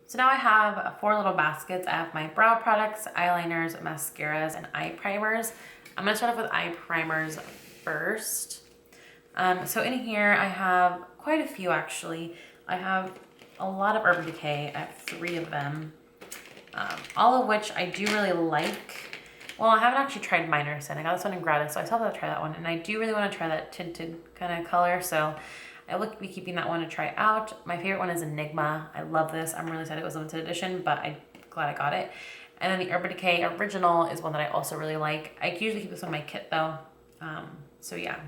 So now I have 4 little baskets. I have my brow products, eyeliners, mascaras, and eye primers. I'm gonna start off with eye primers first. So in here I have quite a few actually. I have a lot of Urban Decay. I have 3 of them, all of which I do really like. Well, I haven't actually tried Miners and I got this one in Gratis, so I still have to try that one. And I do really want to try that tinted kind of color, so I will be keeping that one to try out. My favorite one is Enigma. I love this. I'm really sad it was limited edition, but I'm glad I got it. And then the Urban Decay Original is one that I also really like. I usually keep this on my kit though. So yeah.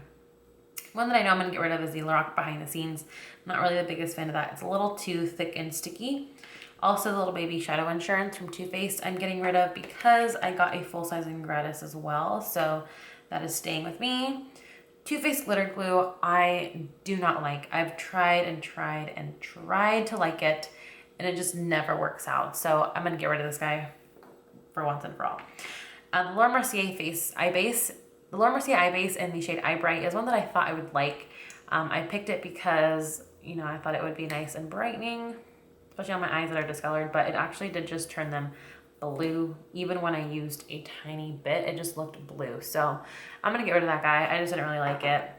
One that I know I'm gonna get rid of is the Lorac Behind the Scenes. I'm not really the biggest fan of that. It's a little too thick and sticky. Also, the Little Baby Shadow Insurance from Too Faced I'm getting rid of because I got a full size in Gratis as well. So that is staying with me. Too Faced Glitter Glue, I do not like. I've tried and tried and tried to like it, and it just never works out. So I'm gonna get rid of this guy for once and for all. The Laura Mercier Eye Base. The Laura Mercier Eye Base in the shade Eye Bright is one that I thought I would like. I picked it because, you know, I thought it would be nice and brightening, especially on my eyes that are discolored, but it actually did just turn them blue. Even when I used a tiny bit, it just looked blue. So I'm gonna get rid of that guy. I just didn't really like it.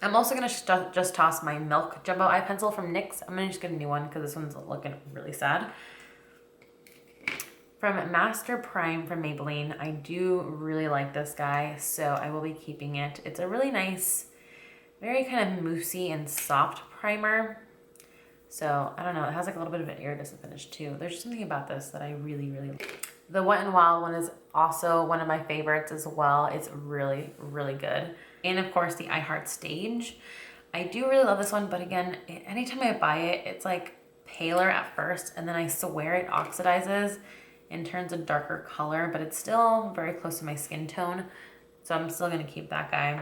I'm also gonna just toss my Milk Jumbo Eye Pencil from NYX. I'm gonna just get a new one because this one's looking really sad. From Master Prime from Maybelline, I do really like this guy, so I will be keeping it. It's a really nice, very kind of moussey and soft primer. So I don't know, it has like a little bit of an iridescent finish too. There's something about this that I really, really like. The Wet n Wild one is also one of my favorites as well. It's really, really good. And of course the I Heart Stage. I do really love this one, but again, anytime I buy it, it's like paler at first, and then I swear it oxidizes and turns a darker color, but it's still very close to my skin tone. So I'm still gonna keep that guy.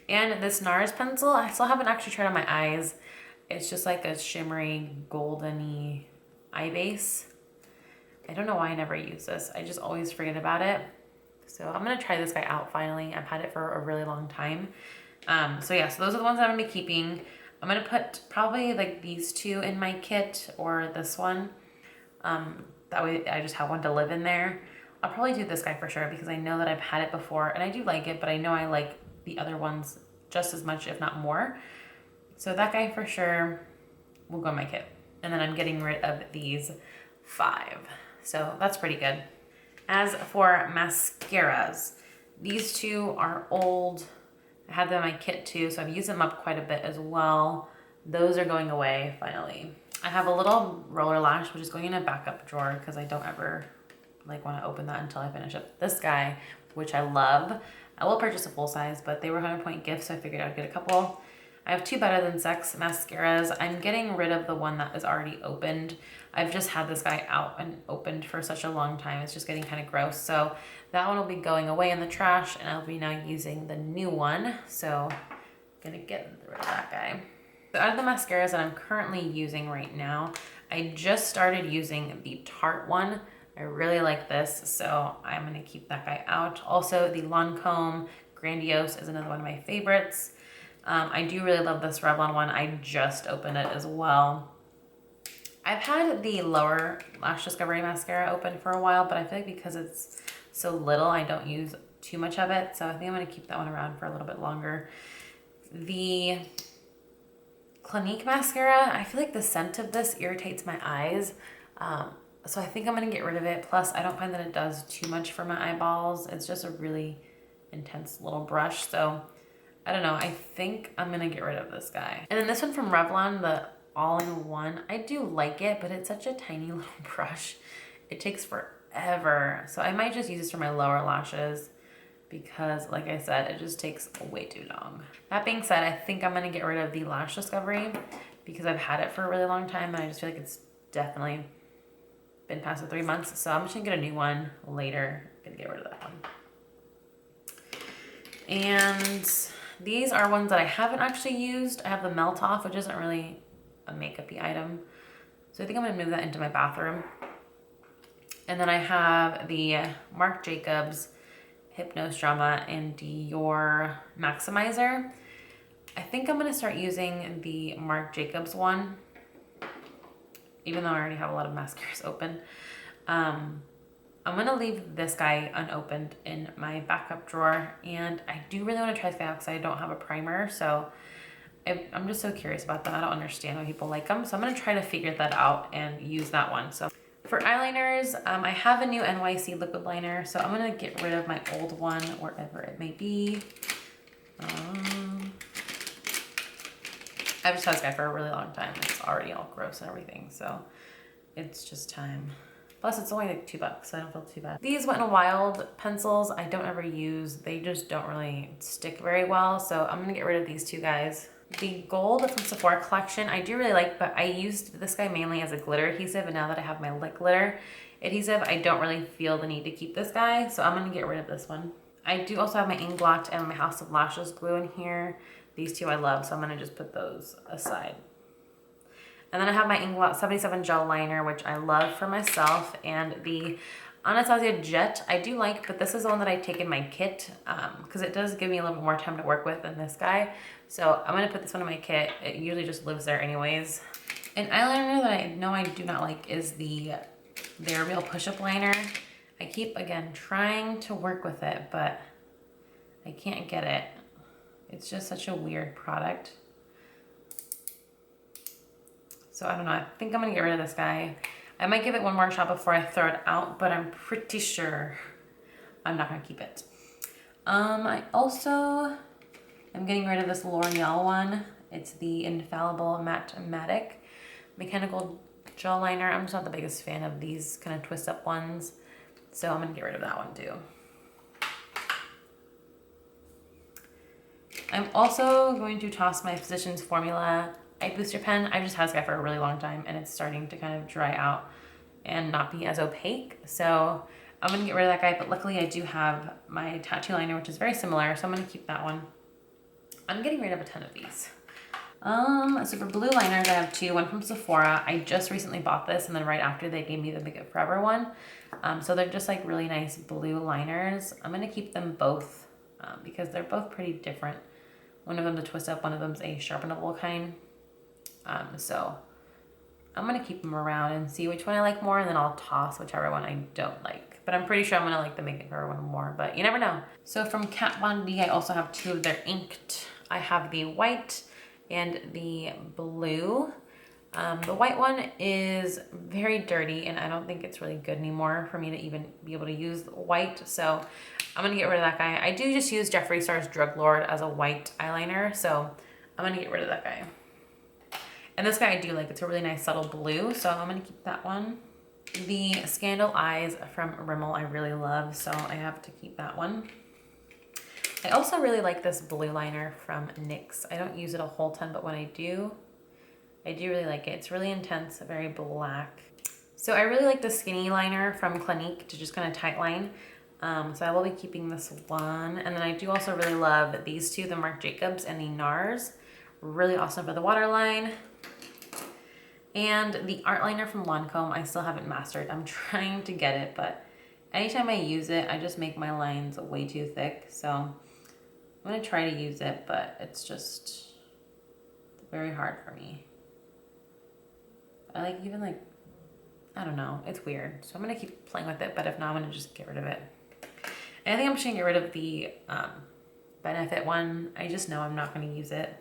And this NARS pencil, I still haven't actually tried on my eyes. It's just like a shimmery, golden-y eye base. I don't know why I never use this. I just always forget about it. So I'm gonna try this guy out finally. I've had it for a really long time. So yeah, so those are the ones that I'm gonna be keeping. I'm gonna put probably like these 2 in my kit or this one. That way I just have one to live in there. I'll probably do this guy for sure because I know that I've had it before and I do like it, but I know I like the other ones just as much, if not more. So that guy for sure will go in my kit. And then I'm getting rid of these 5. So that's pretty good. As for mascaras, these 2 are old. I have them in my kit too, so I've used them up quite a bit as well. Those are going away finally. I have a little roller lash, which is going in a backup drawer because I don't ever like want to open that until I finish up this guy, which I love. I will purchase a full size, but they were 100-point gifts, so I figured I'd get a couple. I have 2 Better Than Sex mascaras. I'm getting rid of the one that is already opened. I've just had this guy out and opened for such a long time. It's just getting kind of gross. So that one will be going away in the trash, and I'll be now using the new one. So I'm gonna get rid of that guy. So out of the mascaras that I'm currently using right now, I just started using the Tarte one. I really like this, so I'm gonna keep that guy out. Also, the Lancome Grandiose is another one of my favorites. I do really love this Revlon one. I just opened it as well. I've had the Lower Lash Discovery mascara open for a while, but I feel like because it's so little, I don't use too much of it. So I think I'm gonna keep that one around for a little bit longer. The Clinique mascara, I feel like the scent of this irritates my eyes. So I think I'm gonna get rid of it. Plus, I don't find that it does too much for my eyeballs. It's just a really intense little brush. So I don't know, I think I'm gonna get rid of this guy. And then this one from Revlon, the All-in-One, I do like it, but it's such a tiny little brush. It takes forever. So I might just use this for my lower lashes because, like I said, it just takes way too long. That being said, I think I'm gonna get rid of the Lash Discovery because I've had it for a really long time and I just feel like it's definitely been past the 3 months. So I'm just gonna get a new one later. I'm gonna get rid of that one. And these are ones that I haven't actually used. I have the Melt Off, which isn't really a makeup-y item. So I think I'm gonna move that into my bathroom. And then I have the Marc Jacobs Hypnose Drama and Dior Maximizer. I think I'm gonna start using the Marc Jacobs one even though I already have a lot of mascaras open. I'm gonna leave this guy unopened in my backup drawer, and I do really want to try this guy out because I don't have a primer, so I'm just so curious about that. I don't understand why people like them, so I'm gonna try to figure that out and use that one. So for eyeliners, I have a new NYC liquid liner, so I'm gonna get rid of my old one wherever it may be. I've just had this guy for a really long time. It's already all gross and everything, so it's just time. Plus, it's only like $2, so I don't feel too bad. These Wet n Wild pencils I don't ever use. They just don't really stick very well, so I'm gonna get rid of these two guys. The gold from Sephora collection I do really like, but I used this guy mainly as a glitter adhesive, and now that I have my lip glitter adhesive, I don't really feel the need to keep this guy, so I'm gonna get rid of this one. I do also have my Inglot and my House of Lashes glue in here. These two I love, so I'm gonna just put those aside. And then I have my Inglot 77 gel liner, which I love for myself, and the Anastasia Jet I do like, but this is the one that I take in my kit because it does give me a little bit more time to work with than this guy. So I'm gonna put this one in my kit. It usually just lives there anyways. An eyeliner that I know I do not like is the They're Real push-up liner. I keep, again, trying to work with it, but I can't get it. It's just such a weird product. So I don't know, I think I'm gonna get rid of this guy. I might give it one more shot before I throw it out, but I'm pretty sure I'm not gonna keep it. I also am getting rid of this L'Oreal one. It's the Infallible Matte Mechanical Gel Liner. I'm just not the biggest fan of these kind of twist up ones, so I'm gonna get rid of that one too. I'm also going to toss my Physicians Formula Eye Booster pen. I've just had this guy for a really long time, and it's starting to kind of dry out and not be as opaque. So I'm gonna get rid of that guy, but luckily I do have my tattoo liner, which is very similar, so I'm gonna keep that one. I'm getting rid of a ton of these. So for blue liners, I have two, one from Sephora. I just recently bought this, and then right after they gave me the Make It Forever one. So they're just like really nice blue liners. I'm gonna keep them both because they're both pretty different. One of them's a twist up, one of them's a sharpenable kind. So I'm gonna keep them around and see which one I like more, and then I'll toss whichever one I don't like. But I'm pretty sure I'm gonna like the Make It Forever one more, but you never know. So from Kat Von D, I also have two of their inked. I have the white and the blue. The white one is very dirty, and I don't think it's really good anymore for me to even be able to use white. So I'm gonna get rid of that guy. I do just use Jeffree Star's Drug Lord as a white eyeliner, so I'm gonna get rid of that guy. And this guy I do like. It's a really nice subtle blue, so I'm gonna keep that one. The Scandal Eyes from Rimmel I really love, so I have to keep that one. I also really like this blue liner from NYX. I don't use it a whole ton, but when I do really like it. It's really intense, very black. So I really like the skinny liner from Clinique to just kind of tight line. So I will be keeping this one. And then I do also really love these two, the Marc Jacobs and the NARS. Really awesome for the waterline. And the art liner from Lancome, I still haven't mastered. I'm trying to get it, but anytime I use it, I just make my lines way too thick. So I'm gonna try to use it, but it's just very hard for me. I I don't know, it's weird. So I'm gonna keep playing with it, but if not, I'm gonna just get rid of it. And I think I'm just gonna get rid of the Benefit one. I just know I'm not gonna use it.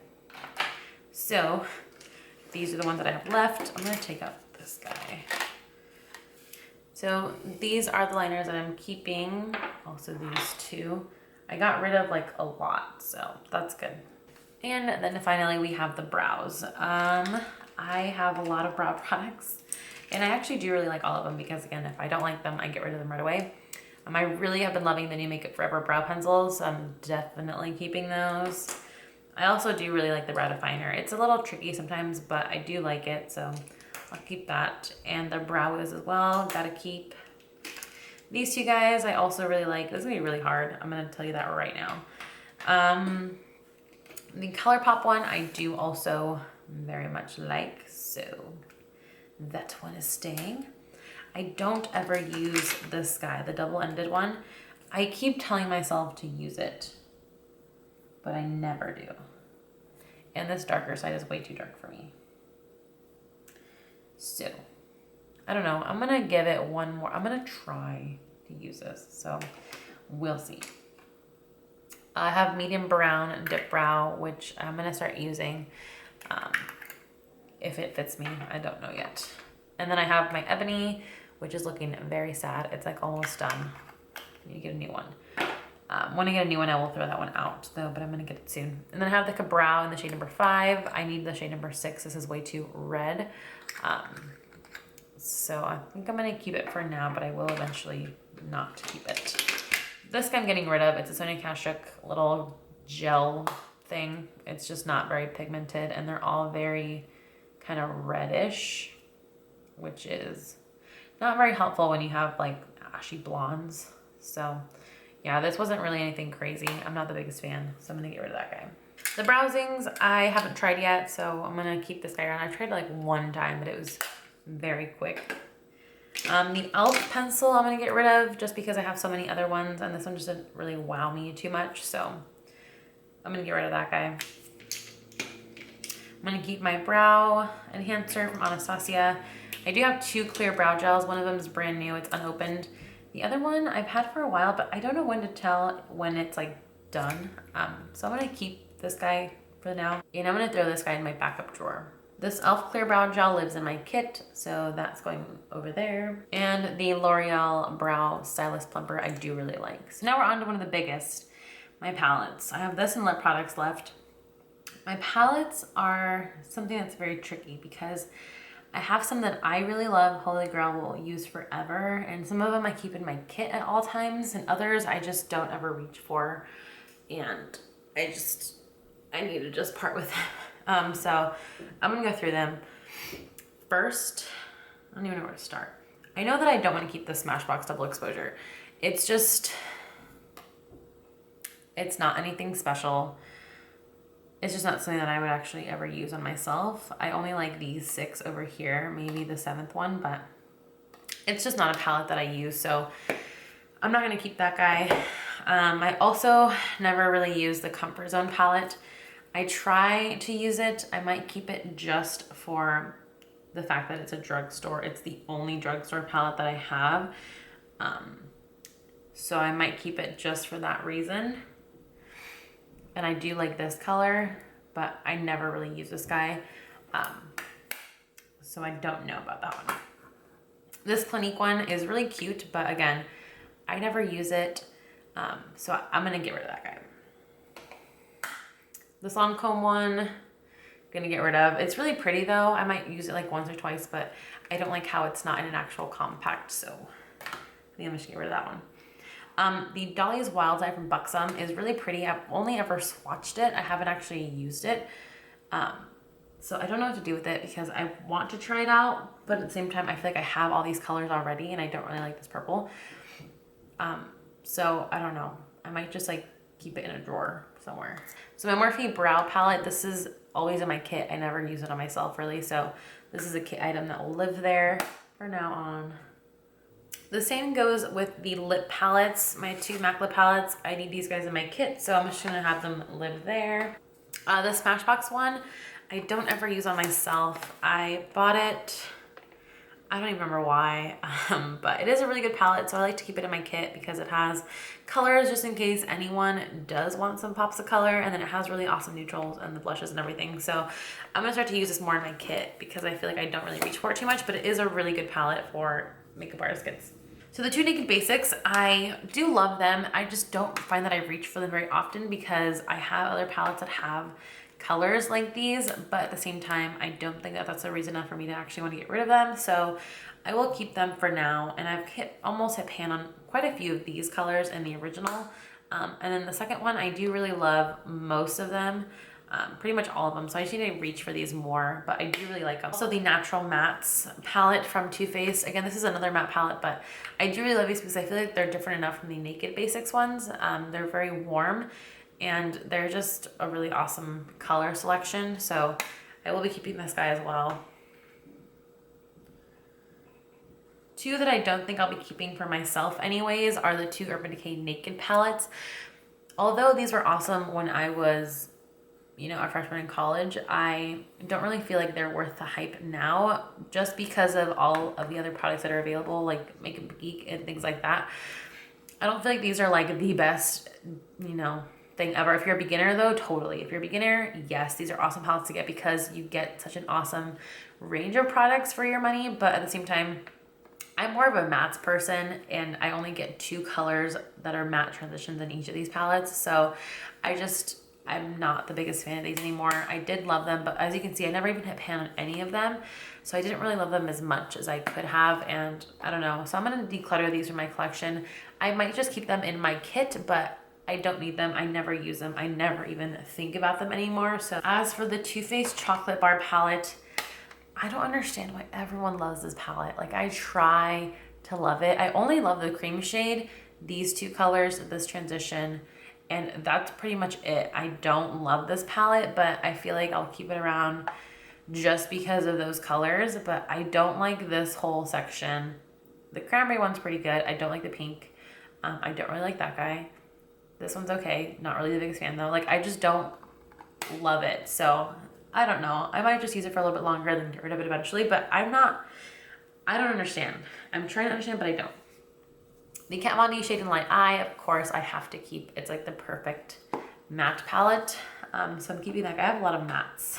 So these are the ones that I have left. I'm gonna take out this guy. So these are the liners that I'm keeping. Also these two. I got rid of like a lot, so that's good. And then finally we have the brows. I have a lot of brow products, and I actually do really like all of them because, again, if I don't like them, I get rid of them right away. I really have been loving the new Make It Forever brow pencils. I'm definitely keeping those. I also do really like the brow definer. It's a little tricky sometimes, but I do like it, so I'll keep that. And the brow wiz as well, gotta keep. These two guys I also really like. This is gonna be really hard. I'm gonna tell you that right now. The ColourPop one I do also very much like, so that one is staying. I don't ever use this guy, the double-ended one. I keep telling myself to use it, but I never do. And this darker side is way too dark for me. So I don't know. I'm gonna give it one more. I'm gonna try to use this. So we'll see. I have medium brown dip brow, which I'm gonna start using if it fits me. I don't know yet. And then I have my ebony, which is looking very sad. It's like almost done. I need to get a new one. When I get a new one, I will throw that one out though, but I'm gonna get it soon. And then I have the Cabral in the shade number 5. I need the shade number 6. This is way too red. So I think I'm gonna keep it for now, but I will eventually not keep it. This guy I'm getting rid of. It's a Sonia Kashuk little gel thing. It's just not very pigmented, and they're all very kind of reddish, which is not very helpful when you have like ashy blondes. So yeah, this wasn't really anything crazy. I'm not the biggest fan, so I'm gonna get rid of that guy. The browsings I haven't tried yet, so I'm gonna keep this guy around. I tried like one time, but it was very quick. The e.l.f. pencil I'm gonna get rid of just because I have so many other ones, and this one just didn't really wow me too much, so I'm gonna get rid of that guy. I'm gonna keep my brow enhancer from Anastasia. I do have 2 clear brow gels. One of them is brand new, it's unopened. The other one I've had for a while, but I don't know when to tell when it's like done. So I'm gonna keep this guy for now, and I'm gonna throw this guy in my backup drawer. This e.l.f. Clear Brow Gel lives in my kit, so that's going over there. And the L'Oreal Brow Stylist Plumper I do really like. So now we're on to one of the biggest, my palettes. I have this and lip products left. My palettes are something that's very tricky because I have some that I really love, Holy Grail will use forever, and some of them I keep in my kit at all times, and others I just don't ever reach for, and I need to just part with them. So I'm gonna go through them. First, I don't even know where to start. I know that I don't want to keep the Smashbox Double Exposure. It's not anything special. It's just not something that I would actually ever use on myself. I only like these 6 over here, maybe the 7th one, but it's just not a palette that I use, so I'm not gonna keep that guy. I also never really use the Comfort Zone palette. I try to use it. I might keep it just for the fact that it's a drugstore. It's the only drugstore palette that I have. So I might keep it just for that reason. And I do like this color, but I never really use this guy. So I don't know about that one. This Clinique one is really cute, but again, I never use it. So I'm gonna get rid of that guy. This Lancome one, gonna get rid of. It's really pretty though. I might use it like once or twice, but I don't like how it's not in an actual compact, so I think I'm just gonna get rid of that one. The Dolly's Wild Eye from Buxom is really pretty. I've only ever swatched it. I haven't actually used it. So I don't know what to do with it because I want to try it out, but at the same time, I feel like I have all these colors already and I don't really like this purple. So I don't know. I might just like keep it in a drawer somewhere. So my Morphe Brow Palette, this is always in my kit. I never use it on myself really. So this is a kit item that will live there for now on. The same goes with the lip palettes, my 2 MAC lip palettes. I need these guys in my kit, so I'm just gonna have them live there. The Smashbox one, I don't ever use on myself. I bought it, I don't even remember why, but it is a really good palette, so I like to keep it in my kit because it has colors just in case anyone does want some pops of color, and then it has really awesome neutrals and the blushes and everything. So I'm gonna start to use this more in my kit because I feel like I don't really reach for it too much, but it is a really good palette for makeup artist kits. So the 2 Naked Basics, I do love them. I just don't find that I reach for them very often because I have other palettes that have colors like these, but at the same time, I don't think that that's a reason enough for me to actually want to get rid of them. So I will keep them for now. And I've almost hit pan on quite a few of these colors in the original. And then the second one, I do really love most of them. Pretty much all of them, so I just need to reach for these more, but I do really like them. Also the Natural Mattes palette from Too Faced. Again, this is another matte palette, but I do really love these because I feel like they're different enough from the Naked Basics ones. They're very warm and they're just a really awesome color selection, so I will be keeping this guy as well. 2 that I don't think I'll be keeping for myself anyways are the 2 Urban Decay Naked palettes. Although these were awesome when I was you know, a freshman in college, I don't really feel like they're worth the hype now, just because of all of the other products that are available, like Makeup Geek and things like that. I don't feel like these are like the best, you know, thing ever. If you're a beginner though, totally. If you're a beginner, yes, these are awesome palettes to get because you get such an awesome range of products for your money. But at the same time, I'm more of a mattes person, and I only get 2 colors that are matte transitions in each of these palettes. So I'm not the biggest fan of these anymore. I did love them, but as you can see, I never even hit pan on any of them. So I didn't really love them as much as I could have, and I don't know. So I'm gonna declutter these from my collection. I might just keep them in my kit, but I don't need them. I never use them. I never even think about them anymore. So as for the Too Faced Chocolate Bar palette, I don't understand why everyone loves this palette. Like, I try to love it. I only love the cream shade, these 2 colors, this transition, and that's pretty much it. I don't love this palette, but I feel like I'll keep it around just because of those colors. But I don't like this whole section. The cranberry one's pretty good. I don't like the pink. I don't really like that guy. This one's okay. Not really the biggest fan though. Like, I just don't love it. So I don't know. I might just use it for a little bit longer and then get rid of it eventually, but I don't understand. I'm trying to understand, but I don't. The Kat Von D Shade in Light Eye, of course, I have to keep. It's like the perfect matte palette. So I'm keeping that guy. I have a lot of mattes,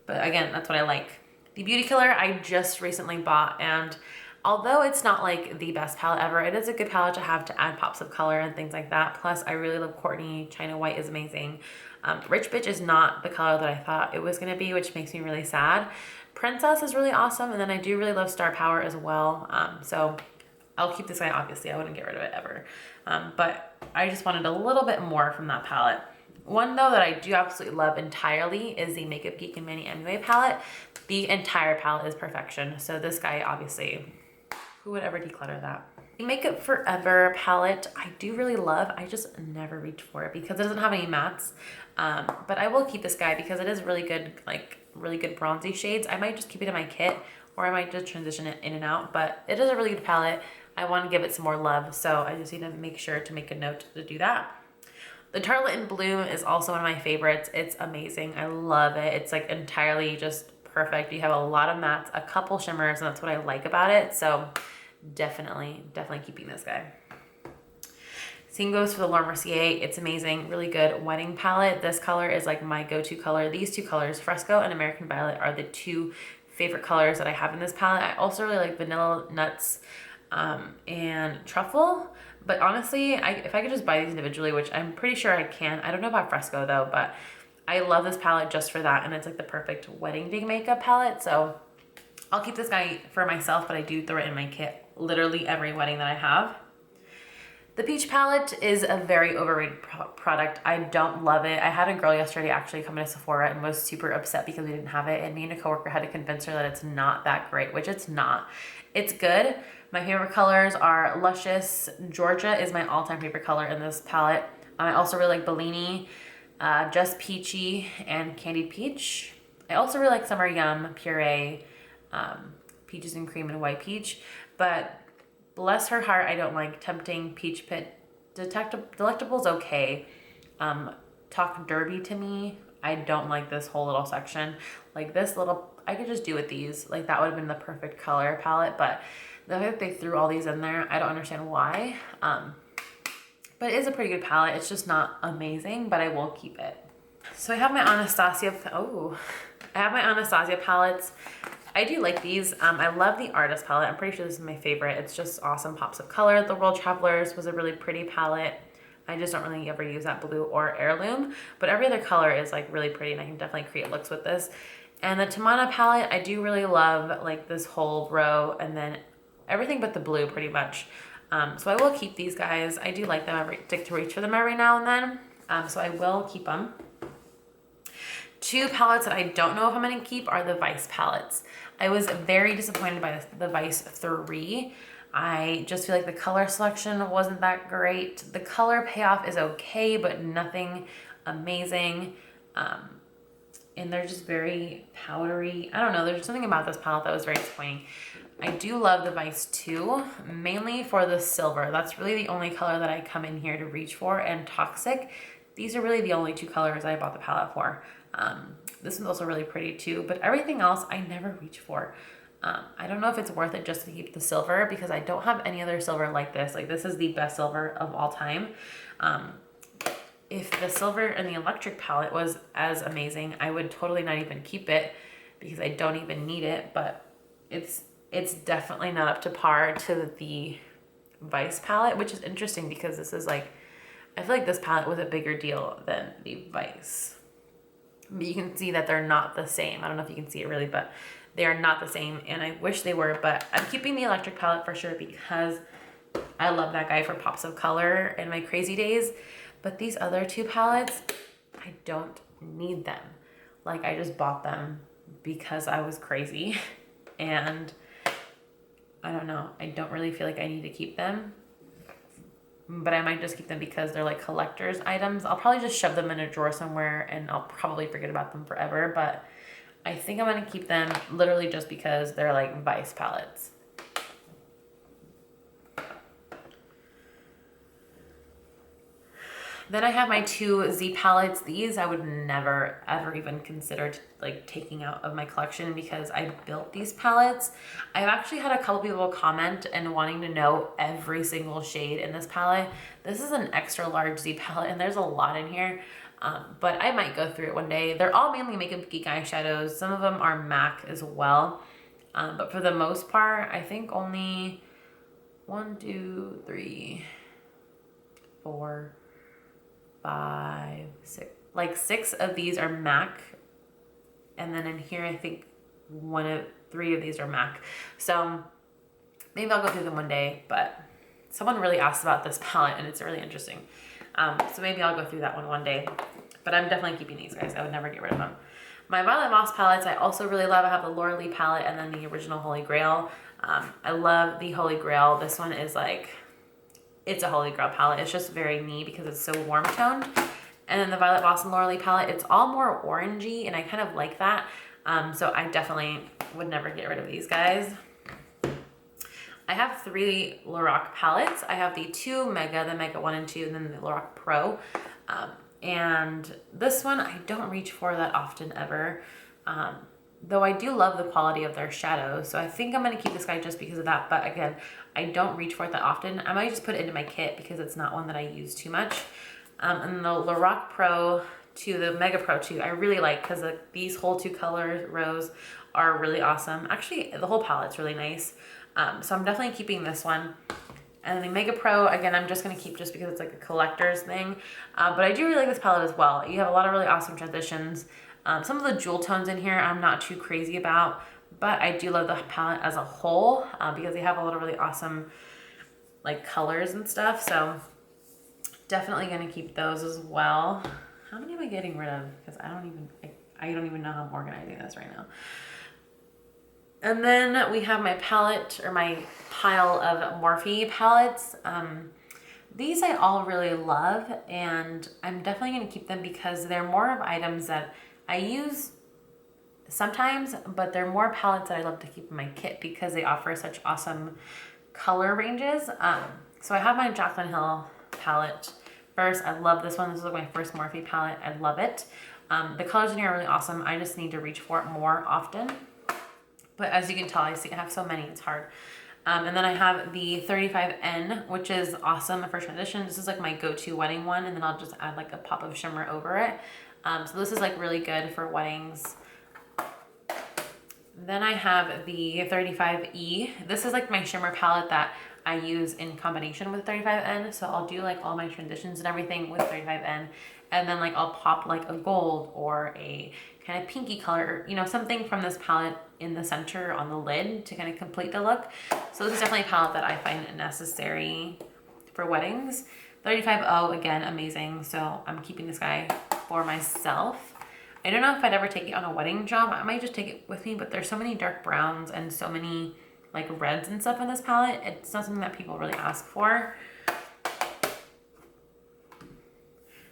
but again, that's what I like. The Beauty Killer I just recently bought, and although it's not like the best palette ever, it is a good palette to have to add pops of color and things like that. Plus, I really love Courtney. China White is amazing. Rich Bitch is not the color that I thought it was going to be, which makes me really sad. Princess is really awesome, and then I do really love Star Power as well. So I'll keep this guy, obviously. I wouldn't get rid of it ever. But I just wanted a little bit more from that palette. One, though, that I do absolutely love entirely is the Makeup Geek and Manny MUA palette. The entire palette is perfection. So this guy, obviously, who would ever declutter that? The Makeup Forever palette, I do really love. I just never reach for it because it doesn't have any mattes. But I will keep this guy because it is really good, like really good bronzy shades. I might just keep it in my kit, or I might just transition it in and out. But it is a really good palette. I want to give it some more love, so I just need to make sure to make a note to do that. The Tartelette in Bloom is also one of my favorites. It's amazing. I love it. It's like entirely just perfect. You have a lot of mattes, a couple shimmers, and that's what I like about it. So definitely keeping this guy. Same goes for the Laura Mercier. It's amazing. Really good wedding palette. This color is like my go-to color. These 2 colors, Fresco and American Violet, are the 2 favorite colors that I have in this palette. I also really like Vanilla Nuts and Truffle. But honestly, if I could just buy these individually, which I'm pretty sure I can. I don't know about Fresco though, but I love this palette just for that. And it's like the perfect wedding day makeup palette. So I'll keep this guy for myself, but I do throw it in my kit literally every wedding that I have. The Peach palette is a very overrated product. I don't love it. I had a girl yesterday actually come into Sephora and was super upset because we didn't have it, and me and a coworker had to convince her that it's not that great, which it's not. It's good. My favorite colors are Luscious. Georgia is my all-time favorite color in this palette. I also really like Bellini, Just Peachy, and Candied Peach. I also really like Summer Yum, Puree, Peaches and Cream, and White Peach, but bless her heart, I don't like Tempting, Peach Pit, Delectable's okay. Talk Derby to me, I don't like this whole little section. Like this little, I could just do with these. Like that would have been the perfect color palette, but the fact that they threw all these in there, I don't understand why. But it is a pretty good palette. It's just not amazing, but I will keep it. So I have my Anastasia palettes. I do like these. I love the Artist palette. I'm pretty sure this is my favorite. It's just awesome pops of color. The World Travelers was a really pretty palette. I just don't really ever use that blue or Heirloom, but every other color is like really pretty, and I can definitely create looks with this. And the Tamana palette, I do really love like this whole row, and then everything but the blue pretty much. So I will keep these guys. I do like them, to reach for them every now and then. So I will keep them. 2 palettes that I don't know if I'm going to keep are the Vice palettes. I was very disappointed by the Vice 3. I just feel like the color selection wasn't that great. The color payoff is okay, but nothing amazing. And they're just very powdery. I don't know, there's something about this palette that was very disappointing. I do love the Vice 2, mainly for the silver. That's really the only color that I come in here to reach for. And Toxic These are really the only two colors I bought the palette for. This one's also really pretty too, but everything else I never reach for. I don't know if it's worth it just to keep the silver because I don't have any other silver like this. Like this is the best silver of all time. If the silver in the electric palette was as amazing, I would totally not even keep it because I don't even need it, but it's definitely not up to par to the Vice palette, which is interesting because this is like, I feel like this palette was a bigger deal than the Vice. But you can see that they're not the same. I don't know if you can see it really, but they are not the same, and I wish they were, but I'm keeping the electric palette for sure because I love that guy for pops of color in my crazy days. But these other two palettes, I don't need them. Like I just bought them because I was crazy and I don't know. I don't really feel like I need to keep them, but I might just keep them because they're like collector's items. I'll probably just shove them in a drawer somewhere and I'll probably forget about them forever, but I think I'm gonna keep them literally just because they're like Vice palettes. Then I have my two Z palettes. These I would never ever even consider like taking out of my collection because I built these palettes. I've actually had a couple people comment and wanting to know every single shade in this palette. This is an extra large Z palette and there's a lot in here, but I might go through it one day. They're all mainly Makeup Geek eyeshadows. Some of them are MAC as well, but for the most part, I think only 1, 2, 3, 4, 5, 6, like 6 of these are MAC, and then in here I think 3 of these are MAC. So maybe I'll go through them one day, but someone really asked about this palette and it's really interesting. So maybe I'll go through that one day, but I'm definitely keeping these guys. I would never get rid of them. My Violet Moss palettes I also really love. I have the Laura Lee palette and then the original Holy Grail. I love the Holy Grail. This one is like, it's a Holy Grail palette. It's just very me because it's so warm toned. And then the Violet Voss and Laura Lee palette, it's all more orangey and I kind of like that. So I definitely would never get rid of these guys. I have 3 Lorac palettes. I have the 2 Mega, the Mega 1 and 2, and then the Lorac Pro. And this one I don't reach for that often ever. Though I do love the quality of their shadows. So I think I'm gonna keep this guy just because of that. But again, I don't reach for it that often. I might just put it into my kit because it's not one that I use too much. And the Lorac Pro 2, the Mega Pro 2, I really like because these whole 2 color rows are really awesome. Actually, the whole palette's really nice. So I'm definitely keeping this one. And the Mega Pro, again, I'm just gonna keep just because it's like a collector's thing. But I do really like this palette as well. You have a lot of really awesome transitions. Some of the jewel tones in here I'm not too crazy about, but I do love the palette as a whole because they have a lot of really awesome like colors and stuff. So definitely gonna keep those as well. How many am I getting rid of? Because I don't even know how I'm organizing this right now. And then we have my palette or my pile of Morphe palettes. These I all really love and I'm definitely gonna keep them because they're more of items that I use sometimes, but they're more palettes that I love to keep in my kit because they offer such awesome color ranges. So I have my Jaclyn Hill palette first. I love this one. This is like my first Morphe palette. I love it. The colors in here are really awesome. I just need to reach for it more often. But as you can tell, I have so many, it's hard. And then I have the 35N, which is awesome for transition. This is like my go-to wedding one, and then I'll just add like a pop of shimmer over it. So this is like really good for weddings. Then I have the 35E. This is like my shimmer palette that I use in combination with 35N. So I'll do like all my transitions and everything with 35N. And then like I'll pop like a gold or a kind of pinky color, you know, something from this palette in the center on the lid to kind of complete the look. So this is definitely a palette that I find necessary for weddings. 35O, again, amazing. So I'm keeping this guy for myself. I don't know if I'd ever take it on a wedding job. I might just take it with me, but there's so many dark browns and so many like reds and stuff in this palette. It's not something that people really ask for.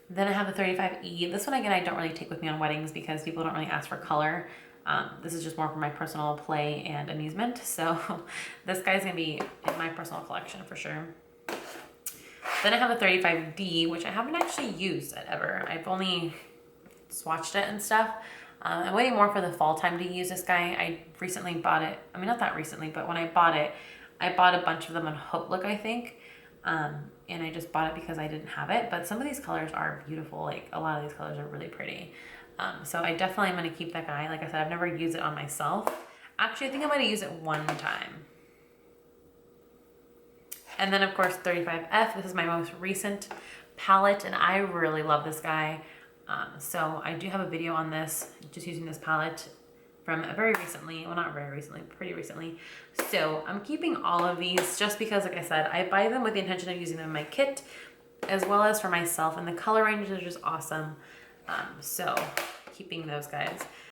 Then I have the 35E. This one, again, I don't really take with me on weddings because people don't really ask for color. This is just more for my personal play and amusement. So this guy's gonna be in my personal collection for sure. Then I have the 35D, which I haven't actually used ever. I've only swatched it and stuff. I'm waiting more for the fall time to use this guy. I recently bought it. I mean, not that recently, but when I bought it, I bought a bunch of them on Hope Look, I think. And I just bought it because I didn't have it. But some of these colors are beautiful. Like, a lot of these colors are really pretty. So I definitely am going to keep that guy. Like I said, I've never used it on myself. Actually, I think I'm going to use it one time. And then, of course, 35F. This is my most recent palette, and I really love this guy. So I do have a video on this, just using this palette from very recently. Well, not very recently, pretty recently. So I'm keeping all of these just because, like I said, I buy them with the intention of using them in my kit as well as for myself. And the color ranges are just awesome. So keeping those guys.